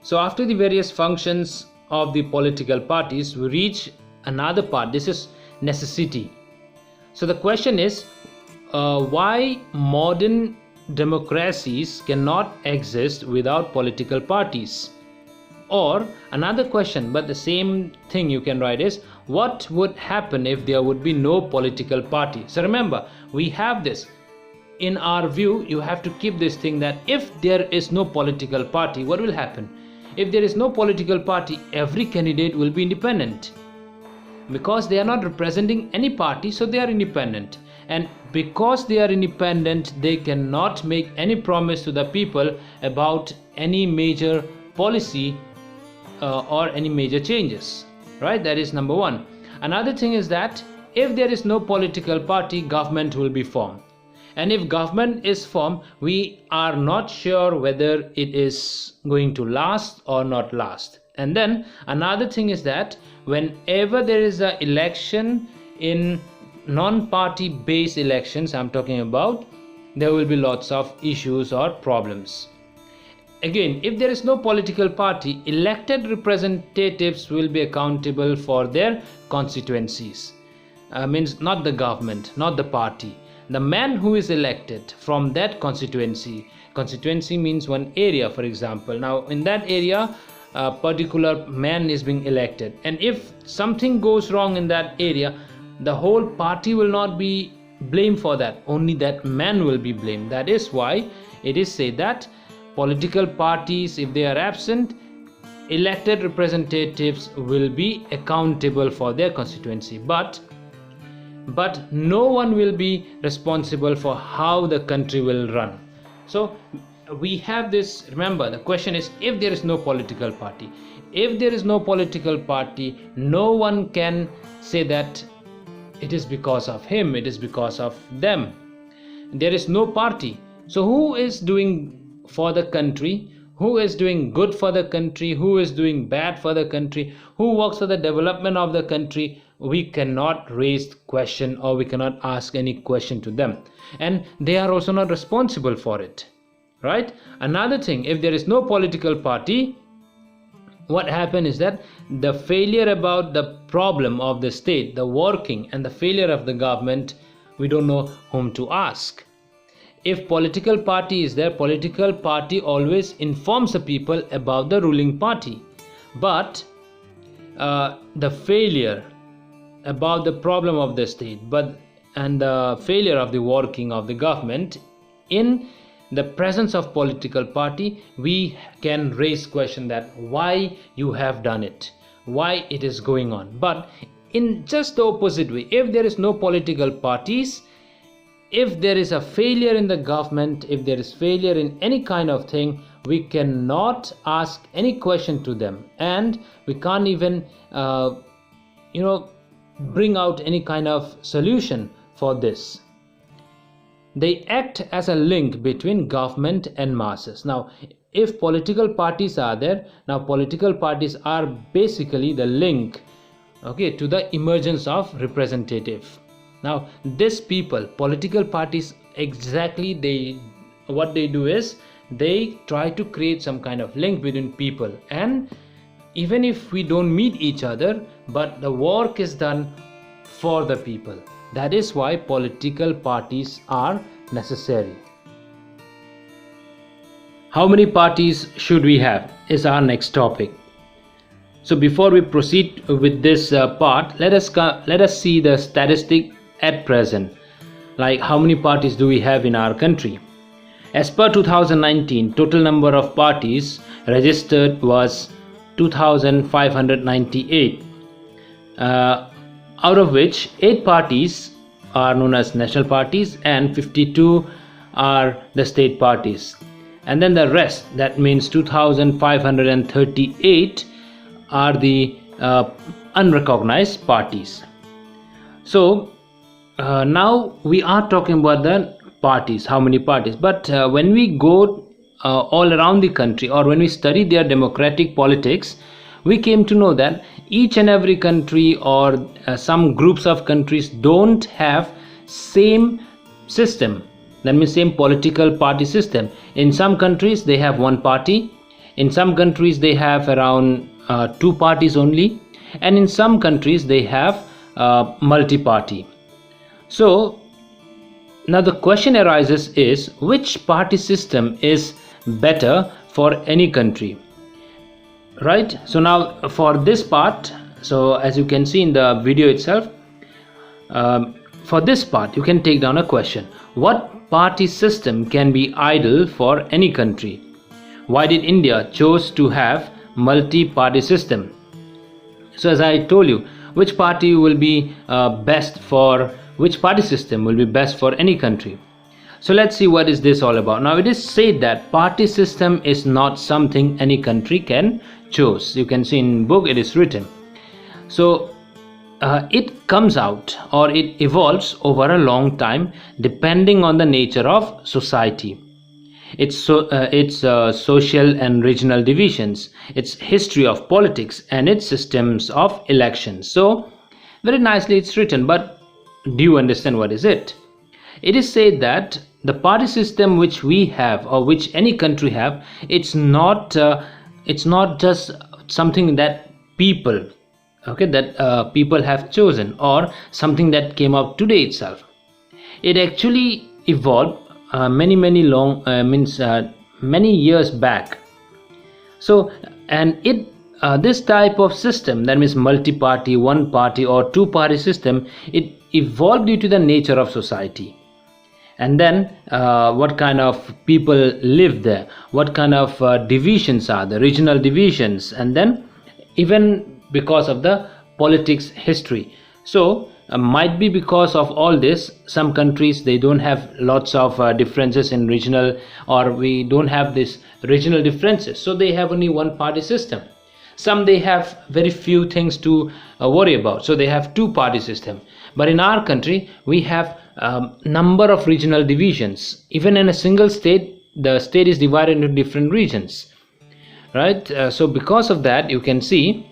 So after the various functions of the political parties, we reach another part. This is necessity. So the question is, why modern democracies cannot exist without political parties? Or another question, but the same thing you can write, is what would happen if there would be no political party? So remember, we have this in our view. You have to keep this thing that if there is no political party, what will happen? If there is no political party, every candidate will be independent, because they are not representing any party, so they are independent. And because they are independent, they cannot make any promise to the people about any major policy or any major changes, right? That is number one. Another thing is that if there is no political party, government will be formed. And if government is formed, we are not sure whether it is going to last or not last. And then another thing is that whenever there is an election, in non-party based elections I'm talking about, there will be lots of issues or problems. Again, if there is no political party, elected representatives will be accountable for their constituencies. Means not the government, not the party. The man who is elected from that constituency means one area, for example. Now in that area, a particular man is being elected, and if something goes wrong in that area, the whole party will not be blamed for that, only that man will be blamed. That is why it is said that political parties, if they are absent, elected representatives will be accountable for their constituency, but no one will be responsible for how the country will run. So we have this. Remember, the question is, if there is no political party, if there is no political party, no one can say that it is because of him, it is because of them. There is no party. So who is doing for the country? Who is doing good for the country? Who is doing bad for the country? Who works for the development of the country? We cannot raise question, or we cannot ask any question to them, and they are also not responsible for it, right? Another thing, if there is no political party, what happens is that the failure about the problem of the state, the working, and the failure of the government, we don't know whom to ask. If political party is there, political party always informs the people about the ruling party, but the failure about the problem of the state and the failure of the working of the government, in the presence of political party, we can raise question that why you have done it, why it is going on. But in just the opposite way, if there is no political parties, if there is a failure in the government, if there is failure in any kind of thing, we cannot ask any question to them, and we can't even bring out any kind of solution for this. They act as a link between government and masses. Now if political parties are there, now political parties are basically the link, okay, to the emergence of representative. Now these people, political parties, exactly what they do is they try to create some kind of link between people, and even if we don't meet each other, but the work is done for the people. That is why political parties are necessary. How many parties should we have is our next topic. So before we proceed with this part, let us see the statistic at present, like how many parties do we have in our country. As per 2019, total number of parties registered was 2,598, out of which 8 parties are known as national parties and 52 are the state parties, and then the rest, that means 2,538, are the unrecognized parties. So now we are talking about the parties, how many parties, but when we go all around the country, or when we study their democratic politics, we came to know that each and every country, or some groups of countries, don't have same system, that means same political party system. In some countries they have one party, In some countries they have around 2 parties only, and in some countries they have multi-party. So now the question arises is, which party system is better for any country, right? So now for this part, so as you can see in the video itself, for this part you can take down a question: what party system can be ideal for any country? Why did India chose to have multi-party system? So as I told you, which party will be best for which party system will be best for any country? So let's see what is this all about. Now it is said that party system is not something any country can choose. You can see in book it is written. So it comes out or it evolves over a long time depending on the nature of society, its social and regional divisions, its history of politics, and its systems of elections. So very nicely it's written, but do you understand what is it? It is said that the party system which we have or which any country have, it's not just something that people people have chosen or something that came out today itself. It actually evolved many years back. So and it this type of system, that means multi-party, one party or two-party system, it evolved due to the nature of society, and then what kind of people live there, what kind of divisions are the regional divisions, and then even because of the politics history. So might be because of all this, some countries they don't have lots of differences in regional, or we don't have this regional differences, so they have only one party system. Some they have very few things to worry about, so they have two-party system. But in our country we have number of regional divisions. Even in a single state, the state is divided into different regions, right? So because of that, you can see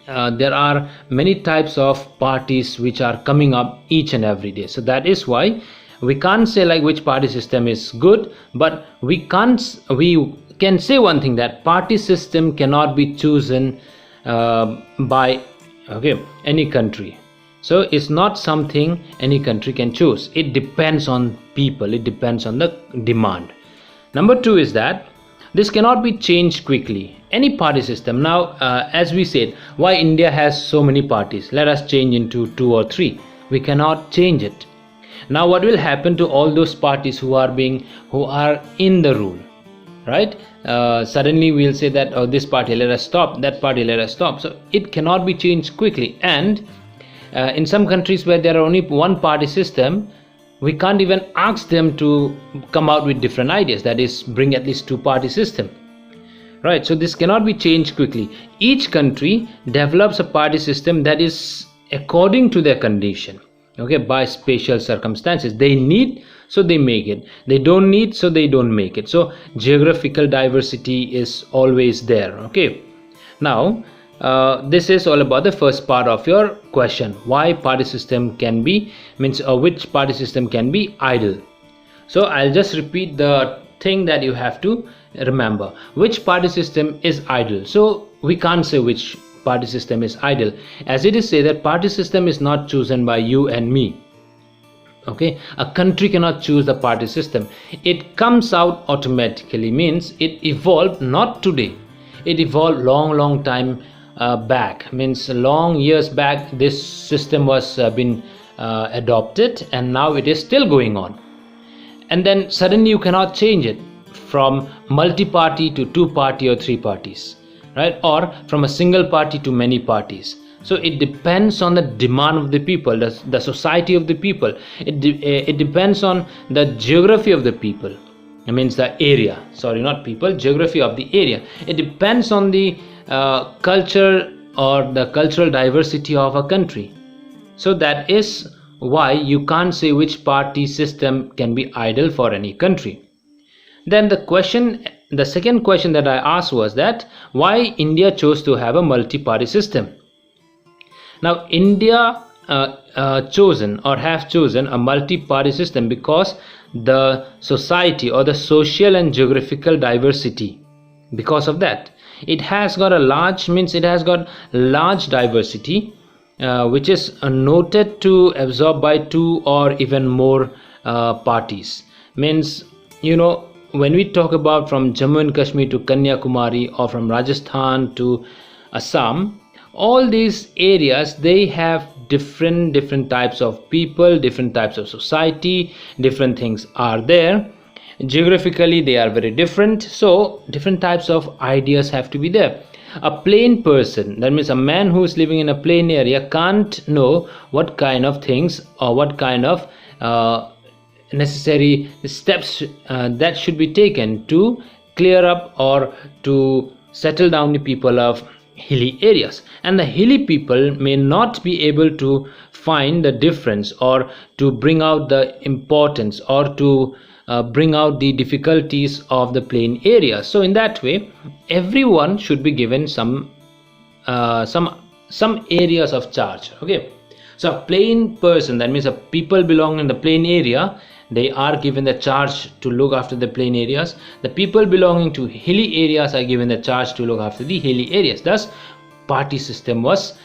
there are many types of parties which are coming up each and every day. So that is why we can't say like which party system is good, but we can say one thing, that party system cannot be chosen by any country. So it's not something any country can choose. It depends on people, it depends on the demand. Number two is that this cannot be changed quickly. Any party system, now as we said, why India has so many parties, let us change into 2 or 3. We cannot change it. Now what will happen to all those parties who are in the rule, right? Suddenly we'll say that, oh, this party, let us stop, that party, let us stop. So it cannot be changed quickly. And in some countries where there are only one party system, we can't even ask them to come out with different ideas, that is, bring at least two-party system, right? So this cannot be changed quickly. Each country develops a party system that is according to their condition, by special circumstances. They need, so they make it. They don't need, so they don't make it. So geographical diversity is always there. Now this is all about the first part of your question, why party system can be which party system can be ideal. So I'll just repeat the thing that you have to remember. Which party system is ideal? So we can't say which party system is ideal, as it is said that party system is not chosen by you and me. A country cannot choose the party system. It comes out automatically, means it evolved not today, it evolved long time back, means long years back this system was been adopted, and now it is still going on. And then suddenly you cannot change it from multi-party to two-party or three parties, right? Or from a single party to many parties. So it depends on the demand of the people, the society of the people. It depends on the geography of the people. It means the area, sorry, not people, geography of the area. It depends on the culture or the cultural diversity of a country. So that is why you can't say which party system can be ideal for any country. Then the second question that I asked was that why India chose to have a multi-party system. Now India have chosen a multi-party system because the society or the social and geographical diversity because of that. It has got a large, means it has got large diversity, which is noted to absorb by 2 or even more parties. Means, when we talk about from Jammu and Kashmir to Kanyakumari, or from Rajasthan to Assam, all these areas, they have different types of people, different types of society, different things are there. Geographically they are very different, so different types of ideas have to be there. A plain person, that means a man who is living in a plain area, can't know what kind of things or what kind of necessary steps that should be taken to clear up or to settle down the people of hilly areas. And the hilly people may not be able to find the difference, or to bring out the importance, or to bring out the difficulties of the plain area. So in that way, everyone should be given some areas of charge. Okay, so a plain person, that means a people belonging in the plain area, they are given the charge to look after the plain areas. The people belonging to hilly areas are given the charge to look after the hilly areas. Thus party system was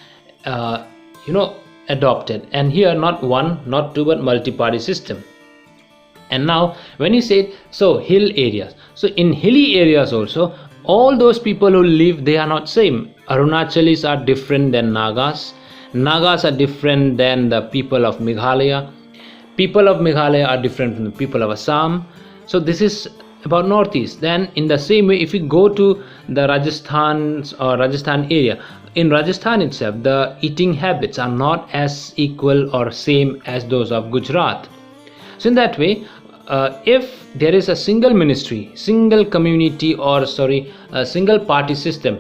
adopted, and here not one, not two, but multi-party system. And now when you say, so hill areas, so in hilly areas also, all those people who live, they are not same. Arunachalis are different than Nagas. Nagas are different than the people of Meghalaya. People of Meghalaya are different from the people of Assam. So this is about northeast. Then in the same way, if you go to the Rajasthan area, in Rajasthan itself, the eating habits are not as equal or same as those of Gujarat. So in that way, if there is a single ministry, single community, or a single party system,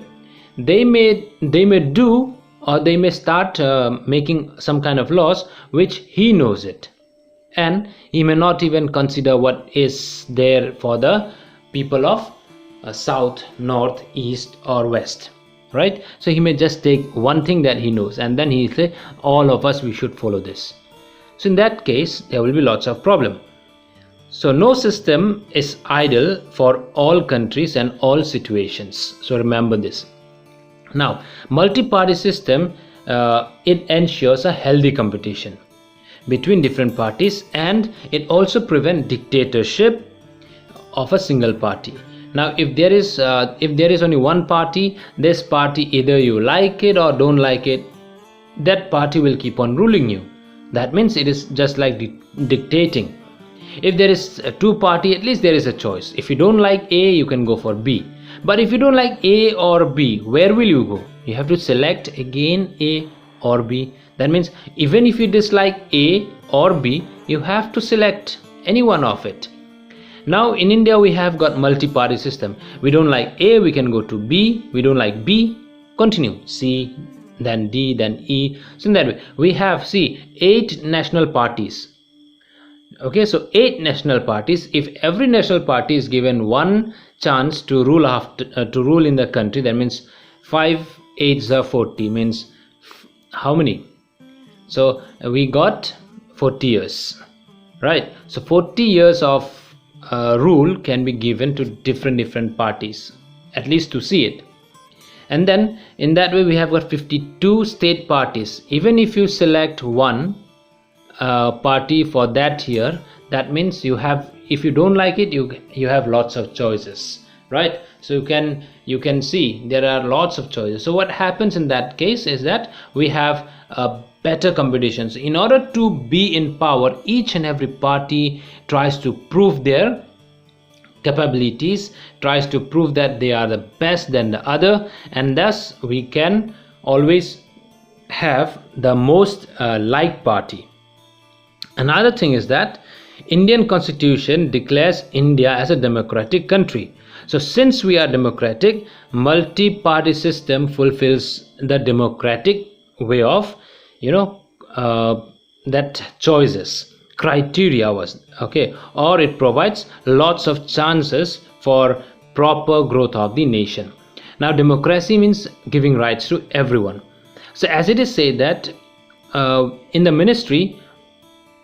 they may do, or they may start making some kind of laws which he knows it, and he may not even consider what is there for the people of south, north, east, or west, right? So he may just take one thing that he knows, and then he say, all of us, we should follow this. So in that case, there will be lots of problem. So no system is ideal for all countries and all situations. So remember this. Now, multi-party system, it ensures a healthy competition between different parties, and it also prevents dictatorship of a single party. Now, if there is only one party, this party, either you like it or don't like it, that party will keep on ruling you. That means it is just like dictating. If there is two party, at least there is a choice. If you don't like A, you can go for B. But if you don't like A or B, where will you go? You have to select again A or B. That means even if you dislike A or B, you have to select any one of it. Now in India, we have got multi-party system. We don't like A, we can go to B. We don't like B, continue C, then D, then E. So in that way, we have, see, 8 national parties. Okay, so 8 national parties. If every national party is given one chance to rule in the country, that means 5 8s are 40, means how many? So we got 40 years, right? So 40 years of rule can be given to different parties, at least to see it. And then in that way, we have got 52 state parties. Even if you select one party for that year, that means you have, if you don't like it, you have lots of choices, right? So you can see there are lots of choices. So what happens in that case is that we have better competitions. In order to be in power, each and every party tries to prove their capabilities, tries to prove that they are the best than the other, and thus we can always have the most liked party. Another thing is that Indian Constitution declares India as a democratic country. So since we are democratic, multi-party system fulfills the democratic way of that choices criteria was, okay, or it provides lots of chances for proper growth of the nation. Now democracy means giving rights to everyone. So as it is said that in the ministry,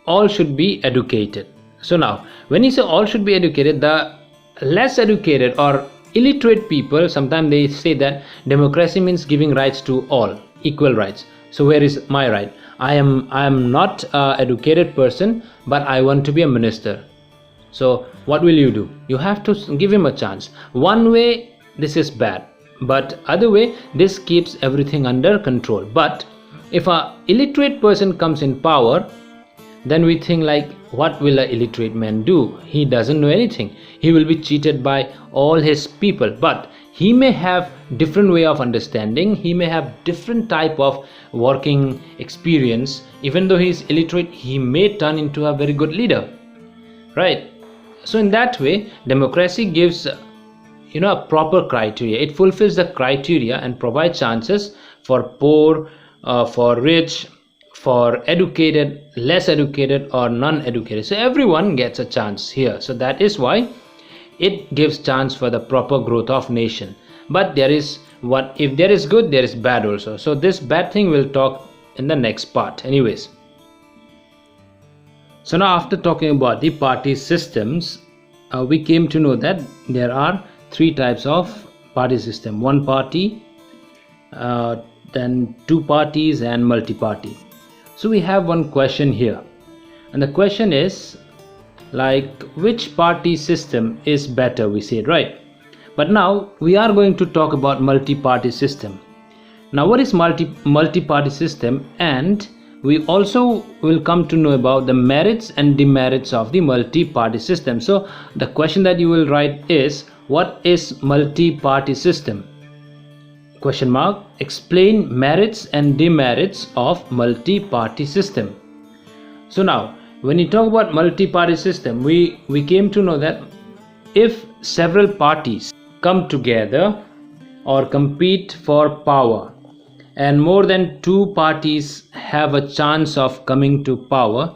all should be educated. So now when you say all should be educated, the less educated or illiterate people, sometimes they say that democracy means giving rights to all, equal rights. So where is my right? I am not a educated person, but I want to be a minister. So what will you do? You have to give him a chance. One way this is bad, but other way this keeps everything under control. But if a illiterate person comes in power, then we think like, what will an illiterate man do? He doesn't know anything. He will be cheated by all his people. But he may have different way of understanding. He may have different type of working experience. Even though he is illiterate, he may turn into a very good leader, right? So in that way, democracy gives a proper criteria. It fulfills the criteria and provides chances for poor, for rich, for educated, less educated, or non-educated. So everyone gets a chance here. So that is why it gives chance for the proper growth of nation. But if there is good, there is bad also. So this bad thing we'll talk in the next part anyways. So now, after talking about the party systems, we came to know that there are three types of party system: one party, then two parties, and multi-party. So we have one question here, and the question is like, which party system is better? We said, right? But now we are going to talk about multi-party system. Now, what is multi-party system? And we also will come to know about the merits and demerits of the multi-party system. So the question that you will write is, what is multi-party system? Question mark. Explain merits and demerits of multi-party system. So now, when you talk about multi-party system, we came to know that if several parties come together or compete for power, and more than two parties have a chance of coming to power,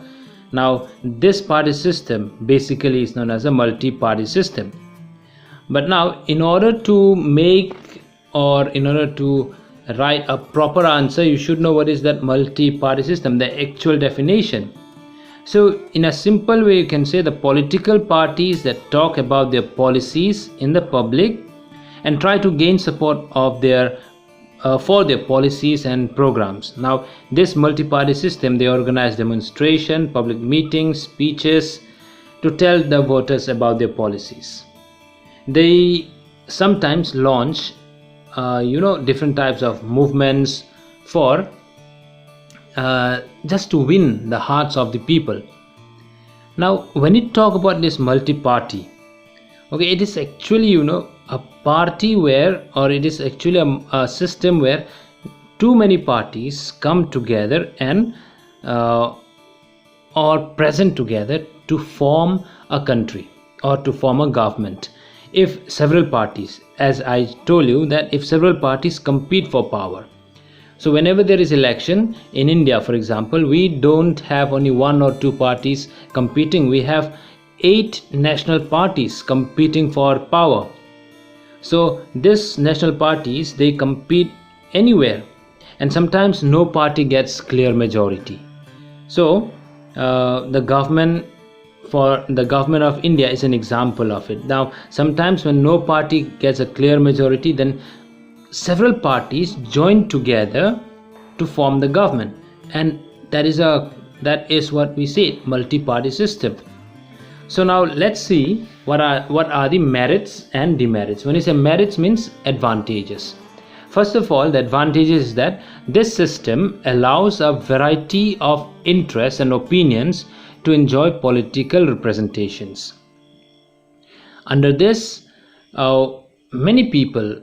now this party system basically is known as a multi-party system. But now, in order to write a proper answer, you should know what is that multi-party system, the actual definition. So in a simple way, you can say the political parties that talk about their policies in the public and try to gain support of for their policies and programs. Now this multi-party system, they organize demonstration, public meetings, speeches to tell the voters about their policies. They sometimes launch different types of movements for just to win the hearts of the people. Now when you talk about this multi-party, okay, it is actually a party where, or it is actually a system where too many parties come together and or present together to form a country or to form a government. If several parties, as I told you, that if several parties compete for power, so whenever there is election in India, for example, we don't have only one or two parties competing. We have 8 national parties competing for power. So these national parties, they compete anywhere, and sometimes no party gets clear majority. So the government of India is an example of it. Now sometimes when no party gets a clear majority, then several parties join together to form the government, and that is what we say, multi-party system. So now let's see what are the merits and demerits. When you say merits, means advantages. First of all, the advantages is that this system allows a variety of interests and opinions to enjoy political representations. Under this, many people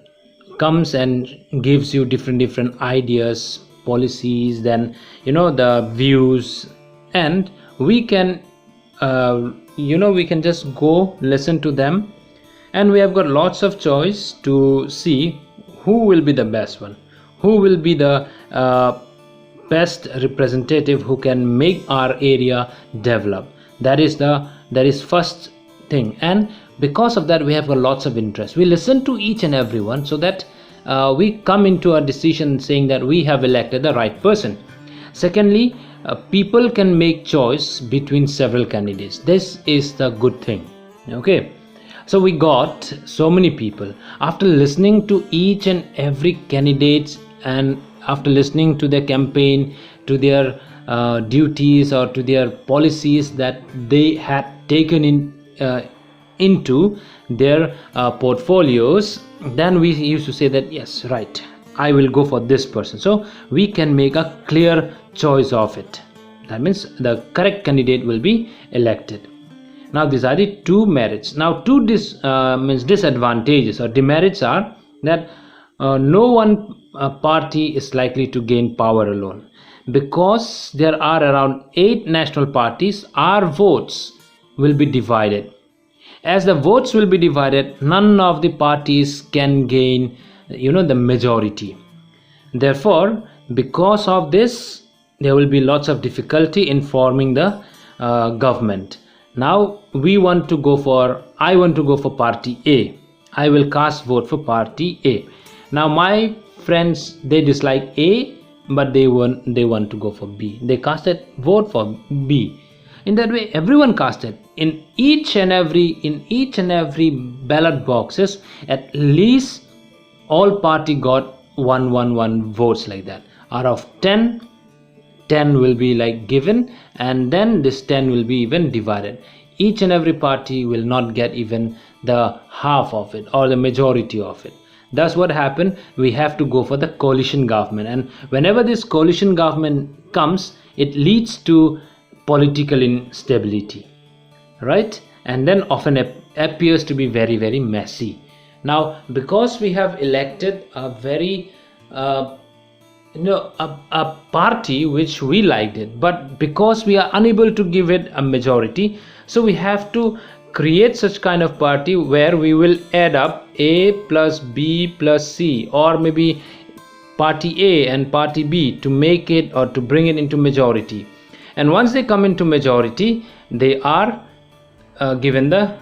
comes and gives you different ideas, policies, then the views, and we can just go listen to them, and we have got lots of choice to see who will be the best one, who will be the best representative who can make our area develop. That is first thing. And because of that, we have got lots of interest. We listen to each and everyone, so that we come into a decision saying that we have elected the right person. Secondly, people can make choice between several candidates. This is the good thing. Okay, So we got so many people. After listening to each and every candidate, and after listening to their campaign, to their duties or to their policies that they had taken into their portfolios, then we used to say that yes, right, I will go for this person. So we can make a clear choice of it. That means the correct candidate will be elected. Now these are the two merits. Now two disadvantages or demerits are that no one party is likely to gain power alone. Because there are around 8 national parties, our votes will be divided. As the votes will be divided, none of the parties can gain the majority. Therefore, because of this, there will be lots of difficulty in forming the government. Now I want to go for party A. I will cast vote for party A. Now my friends, they dislike A, but they want to go for B. They casted vote for B. In that way, everyone casted in each and every ballot boxes. At least all party got one votes like that. Out of 10 will be like given, and then this 10 will be even divided. Each and every party will not get even the half of it or the majority of it. Thus what happened, we have to go for the coalition government, and whenever this coalition government comes, it leads to political instability, right? And then often appears to be very, very messy. Now because we have elected a very a party which we liked it, but because we are unable to give it a majority, so we have to create such kind of party where we will add up A plus B plus C, or maybe party A and party B to make it or to bring it into majority. And once they come into majority, they are given the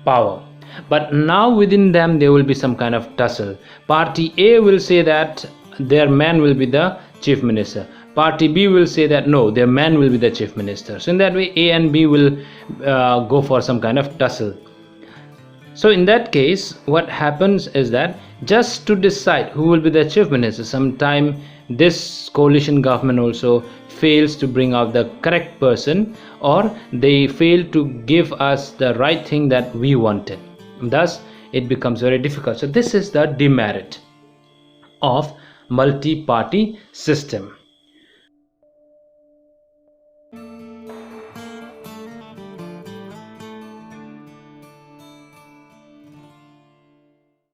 power. But now within them there will be some kind of tussle. Party A will say that their man will be the chief minister. Party B will say that no, their man will be the chief minister. So in that way, A and B will go for some kind of tussle. So in that case, what happens is that just to decide who will be the chief minister, sometime this coalition government also fails to bring out the correct person, or they fail to give us the right thing that we wanted. Thus it becomes very difficult. So this is the demerit of multi-party system.